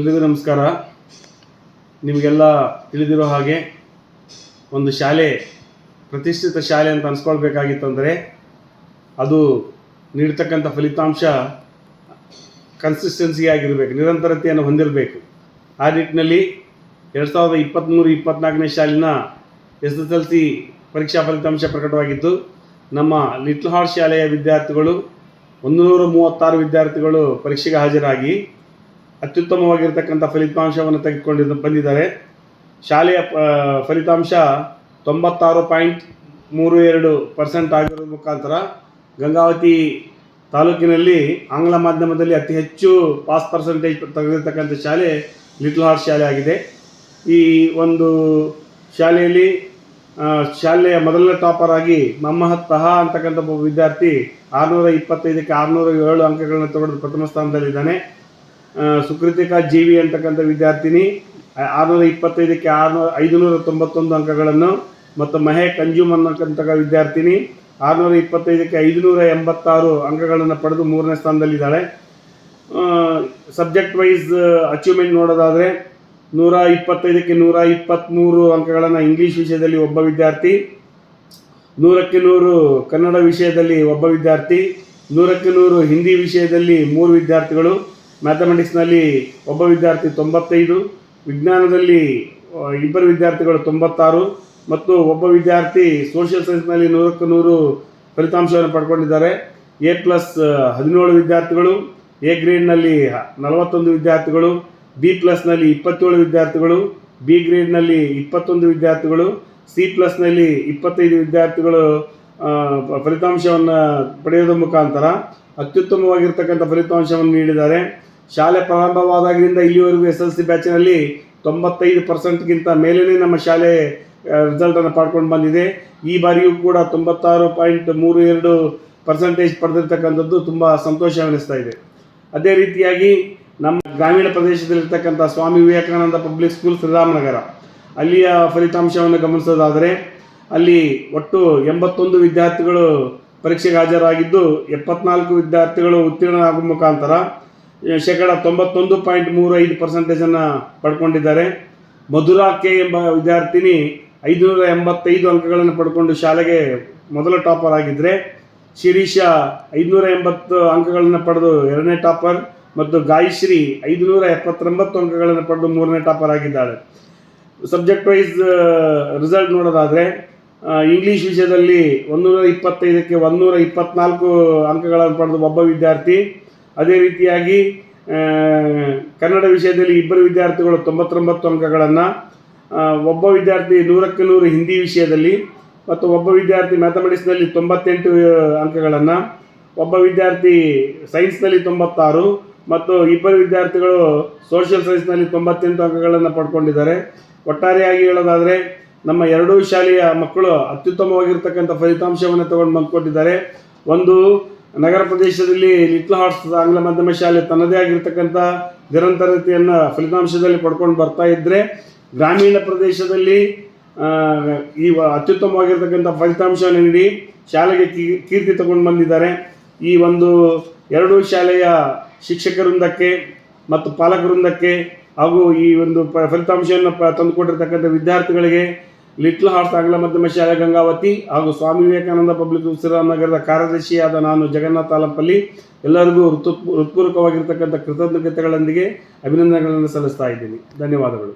ಎಲ್ರಿಗೂ ನಮಸ್ಕಾರ. ನಿಮಗೆಲ್ಲ ತಿಳಿದಿರೋ ಹಾಗೆ ಒಂದು ಶಾಲೆ ಪ್ರತಿಷ್ಠಿತ ಶಾಲೆ ಅಂತ ಅನ್ಸ್ಕೊಳ್ಬೇಕಾಗಿತ್ತಂದರೆ ಅದು ನೀಡ್ತಕ್ಕಂಥ ಫಲಿತಾಂಶ ಕನ್ಸಿಸ್ಟೆನ್ಸಿ ಆಗಿರಬೇಕು, ನಿರಂತರತೆಯನ್ನು ಹೊಂದಿರಬೇಕು. ಆ ನಿಟ್ಟಿನಲ್ಲಿ 2023-24ನೇ ಸಾಲಿನ SSLC ಪರೀಕ್ಷಾ ಫಲಿತಾಂಶ ಪ್ರಕಟವಾಗಿದ್ದು, ನಮ್ಮ ಲಿಟ್ಲ್ ಹಾರ್ಟ್ ಶಾಲೆಯ ವಿದ್ಯಾರ್ಥಿಗಳು 136 ವಿದ್ಯಾರ್ಥಿಗಳು ಪರೀಕ್ಷೆಗೆ ಹಾಜರಾಗಿ ಅತ್ಯುತ್ತಮವಾಗಿರ್ತಕ್ಕಂಥ ಫಲಿತಾಂಶವನ್ನು ತೆಗೆದುಕೊಂಡು ಬಂದಿದ್ದಾರೆ. ಶಾಲೆಯ ಫಲಿತಾಂಶ 96.32% ಆಗಿರೋ ಮುಖಾಂತರ ಗಂಗಾವತಿ ತಾಲೂಕಿನಲ್ಲಿ ಆಂಗ್ಲ ಮಾಧ್ಯಮದಲ್ಲಿ ಅತಿ ಹೆಚ್ಚು ಪಾಸ್ ಪರ್ಸೆಂಟೇಜ್ ತೆಗೆದಿರ್ತಕ್ಕಂಥ ಶಾಲೆ ಲಿಟ್ಲ್ ಹಾರ್ಟ್ ಶಾಲೆ ಆಗಿದೆ. ಈ ಒಂದು ಶಾಲೆಯಲ್ಲಿ ಶಾಲೆಯ ಮೊದಲನೇ ಟಾಪರ್ ಆಗಿ ಮೊಹಮ್ಮದ್ ತಹಾ ಅಂತಕ್ಕಂಥ ಒಬ್ಬ ವಿದ್ಯಾರ್ಥಿ 625ಕ್ಕೆ 607 ಅಂಕಗಳನ್ನು ತಗೊಂಡು ಪ್ರಥಮ ಸ್ಥಾನದಲ್ಲಿದ್ದಾನೆ. ಸುಕೃತಿಕಾ ಜೀವಿ ಅಂತಕ್ಕಂಥ ವಿದ್ಯಾರ್ಥಿನಿ 625ಕ್ಕೆ 591 ಅಂಕಗಳನ್ನು ಮತ್ತು ಮಹೇಕ್ ಅಂಜುಮ್ ಅನ್ನತಕ್ಕಂಥ ವಿದ್ಯಾರ್ಥಿನಿ 625ಕ್ಕೆ 586 ಅಂಕಗಳನ್ನು ಪಡೆದು 3ನೇ ಸ್ಥಾನದಲ್ಲಿದ್ದಾಳೆ. ಸಬ್ಜೆಕ್ಟ್ ವೈಸ್ ಅಚೀವ್ಮೆಂಟ್ ನೋಡೋದಾದರೆ 125ಕ್ಕೆ 123 ಅಂಕಗಳನ್ನು ಇಂಗ್ಲೀಷ್ ವಿಷಯದಲ್ಲಿ ಒಬ್ಬ ವಿದ್ಯಾರ್ಥಿ, 100ಕ್ಕೆ 100 ಕನ್ನಡ ವಿಷಯದಲ್ಲಿ ಒಬ್ಬ ವಿದ್ಯಾರ್ಥಿ, 100ಕ್ಕೆ 100 ಹಿಂದಿ ವಿಷಯದಲ್ಲಿ 3 ವಿದ್ಯಾರ್ಥಿಗಳು, ಮ್ಯಾಥಮೆಟಿಕ್ಸ್ನಲ್ಲಿ ಒಬ್ಬ ವಿದ್ಯಾರ್ಥಿ 95, ವಿಜ್ಞಾನದಲ್ಲಿ 2 ವಿದ್ಯಾರ್ಥಿಗಳು 96 ಮತ್ತು ಒಬ್ಬ ವಿದ್ಯಾರ್ಥಿ ಸೋಷಿಯಲ್ ಸೈನ್ಸ್ನಲ್ಲಿ 100ಕ್ಕೆ 100 ಫಲಿತಾಂಶವನ್ನು ಪಡ್ಕೊಂಡಿದ್ದಾರೆ. A+17 ವಿದ್ಯಾರ್ಥಿಗಳು, ಎ ಗ್ರೇಡ್ನಲ್ಲಿ 41 ವಿದ್ಯಾರ್ಥಿಗಳು, B+ನಲ್ಲಿ 27 ವಿದ್ಯಾರ್ಥಿಗಳು, ಬಿ ಗ್ರೇಡ್ನಲ್ಲಿ 21 ವಿದ್ಯಾರ್ಥಿಗಳು, C+ನಲ್ಲಿ 25 ವಿದ್ಯಾರ್ಥಿಗಳು ಫಲಿತಾಂಶವನ್ನು ಪಡೆಯೋದ್ರ ಮುಖಾಂತರ ಅತ್ಯುತ್ತಮವಾಗಿರ್ತಕ್ಕಂಥ ಫಲಿತಾಂಶವನ್ನು ನೀಡಿದ್ದಾರೆ. ಶಾಲೆ ಪ್ರಾರಂಭವಾದಾಗಿನಿಂದ ಇಲ್ಲಿವರೆಗೂ SSLC ಬ್ಯಾಚಿನಲ್ಲಿ 95%ಗಿಂತ ಮೇಲೇ ನಮ್ಮ ಶಾಲೆ ರಿಸಲ್ಟನ್ನು ಪಡ್ಕೊಂಡು ಬಂದಿದೆ. ಈ ಬಾರಿಯೂ ಕೂಡ 96.32% ಪಡೆದಿರ್ತಕ್ಕಂಥದ್ದು ತುಂಬ ಸಂತೋಷವೆನಿಸ್ತಾ ಇದೆ. ಅದೇ ರೀತಿಯಾಗಿ ನಮ್ಮ ಗ್ರಾಮೀಣ ಪ್ರದೇಶದಲ್ಲಿರ್ತಕ್ಕಂಥ ಸ್ವಾಮಿ ವಿವೇಕಾನಂದ ಪಬ್ಲಿಕ್ ಸ್ಕೂಲ್ ಶ್ರೀರಾಮನಗರ ಅಲ್ಲಿಯ ಫಲಿತಾಂಶವನ್ನು ಗಮನಿಸೋದಾದರೆ ಅಲ್ಲಿ ಒಟ್ಟು 81 ವಿದ್ಯಾರ್ಥಿಗಳು ಪರೀಕ್ಷೆಗೆ ಹಾಜರಾಗಿದ್ದು 74 ವಿದ್ಯಾರ್ಥಿಗಳು ಉತ್ತೀರ್ಣರಾಗುವ ಮುಖಾಂತರ 91.35% ಪಡ್ಕೊಂಡಿದ್ದಾರೆ. ಮಧುರಾ ಕೆ ಎಂಬ ವಿದ್ಯಾರ್ಥಿನಿ 585 ಅಂಕಗಳನ್ನು ಪಡ್ಕೊಂಡು ಶಾಲೆಗೆ ಮೊದಲ ಟಾಪರ್ ಆಗಿದ್ದರೆ, ಶಿರೀಷಾ 580 ಅಂಕಗಳನ್ನು ಪಡೆದು 2ನೇ ಟಾಪರ್ ಮತ್ತು ಗಾಯಶ್ರೀ 579 ಅಂಕಗಳನ್ನು ಪಡೆದು 3ನೇ ಟಾಪರ್ ಆಗಿದ್ದಾಳೆ. ಸಬ್ಜೆಕ್ಟ್ ವೈಸ್ ರಿಸಲ್ಟ್ ನೋಡೋದಾದರೆ ಇಂಗ್ಲೀಷ್ ವಿಷಯದಲ್ಲಿ 125ಕ್ಕೆ 124 ಅಂಕಗಳನ್ನು ಪಡೆದು ಒಬ್ಬ ವಿದ್ಯಾರ್ಥಿ, ಅದೇ ರೀತಿಯಾಗಿ ಕನ್ನಡ ವಿಷಯದಲ್ಲಿ 2 ವಿದ್ಯಾರ್ಥಿಗಳು 99 ಅಂಕಗಳನ್ನು, ಒಬ್ಬ ವಿದ್ಯಾರ್ಥಿ 100ಕ್ಕೆ 100 ಹಿಂದಿ ವಿಷಯದಲ್ಲಿ ಮತ್ತು ಒಬ್ಬ ವಿದ್ಯಾರ್ಥಿ ಮ್ಯಾಥಮೆಟಿಕ್ಸ್ನಲ್ಲಿ 98 ಅಂಕಗಳನ್ನು, ಒಬ್ಬ ವಿದ್ಯಾರ್ಥಿ ಸೈನ್ಸ್ನಲ್ಲಿ 96 ಮತ್ತು 2 ವಿದ್ಯಾರ್ಥಿಗಳು ಸೋಷಿಯಲ್ ಸೈನ್ಸ್ನಲ್ಲಿ 98 ಅಂಕಗಳನ್ನು ಪಡ್ಕೊಂಡಿದ್ದಾರೆ. ಒಟ್ಟಾರೆಯಾಗಿ ಹೇಳೋದಾದರೆ ನಮ್ಮ ಎರಡೂ ಶಾಲೆಯ ಮಕ್ಕಳು ಅತ್ಯುತ್ತಮವಾಗಿರ್ತಕ್ಕಂಥ ಫಲಿತಾಂಶವನ್ನು ತಗೊಂಡು ಬಂದುಕೊಟ್ಟಿದ್ದಾರೆ. ಒಂದು ನಗರ ಪ್ರದೇಶದಲ್ಲಿ ಲಿಟ್ಲ್ ಹಾರ್ಟ್ಸ್ ಆಂಗ್ಲ ಮಾಧ್ಯಮ ಶಾಲೆ ತನ್ನದೇ ಆಗಿರ್ತಕ್ಕಂಥ ನಿರಂತರತೆಯನ್ನು ಫಲಿತಾಂಶದಲ್ಲಿ ಪಡ್ಕೊಂಡು ಬರ್ತಾ ಇದ್ದರೆ, ಗ್ರಾಮೀಣ ಪ್ರದೇಶದಲ್ಲಿ ಈ ಅತ್ಯುತ್ತಮವಾಗಿರ್ತಕ್ಕಂಥ ಫಲಿತಾಂಶವನ್ನು ನೀಡಿ ಶಾಲೆಗೆ ಕೀರ್ತಿ ತಗೊಂಡು ಬಂದಿದ್ದಾರೆ. ಈ ಒಂದು ಎರಡೂ ಶಾಲೆಯ ಶಿಕ್ಷಕ ವೃಂದಕ್ಕೆ ಮತ್ತು ಪಾಲಕ ವೃಂದಕ್ಕೆ ಹಾಗೂ ಈ ಒಂದು ಫಲಿತಾಂಶವನ್ನು ತಂದುಕೊಟ್ಟಿರ್ತಕ್ಕಂಥ ವಿದ್ಯಾರ್ಥಿಗಳಿಗೆ ಲಿಟ್ಲ್ ಹಾರ್ಟ್ಸ್ ಆಂಗ್ಲ ಮಾಧ್ಯಮ ಶಾಲೆ ಗಂಗಾವತಿ ಹಾಗೂ ಸ್ವಾಮಿ ವಿವೇಕಾನಂದ ಪಬ್ಲಿಕ್ ಶ್ರೀರಾಮನಗರದ ಕಾರ್ಯದರ್ಶಿಯಾದ ನಾನು ಜಗನ್ನಾಥ್ ಆಲಂಪಲ್ಲಿ ಎಲ್ಲರಿಗೂ ಹೃತ್ಪೂರ್ವಕವಾಗಿರ್ತಕ್ಕಂಥ ಕೃತಜ್ಞತೆಗಳೊಂದಿಗೆ ಅಭಿನಂದನೆಗಳನ್ನು ಸಲ್ಲಿಸ್ತಾ ಇದ್ದೀನಿ. ಧನ್ಯವಾದಗಳು.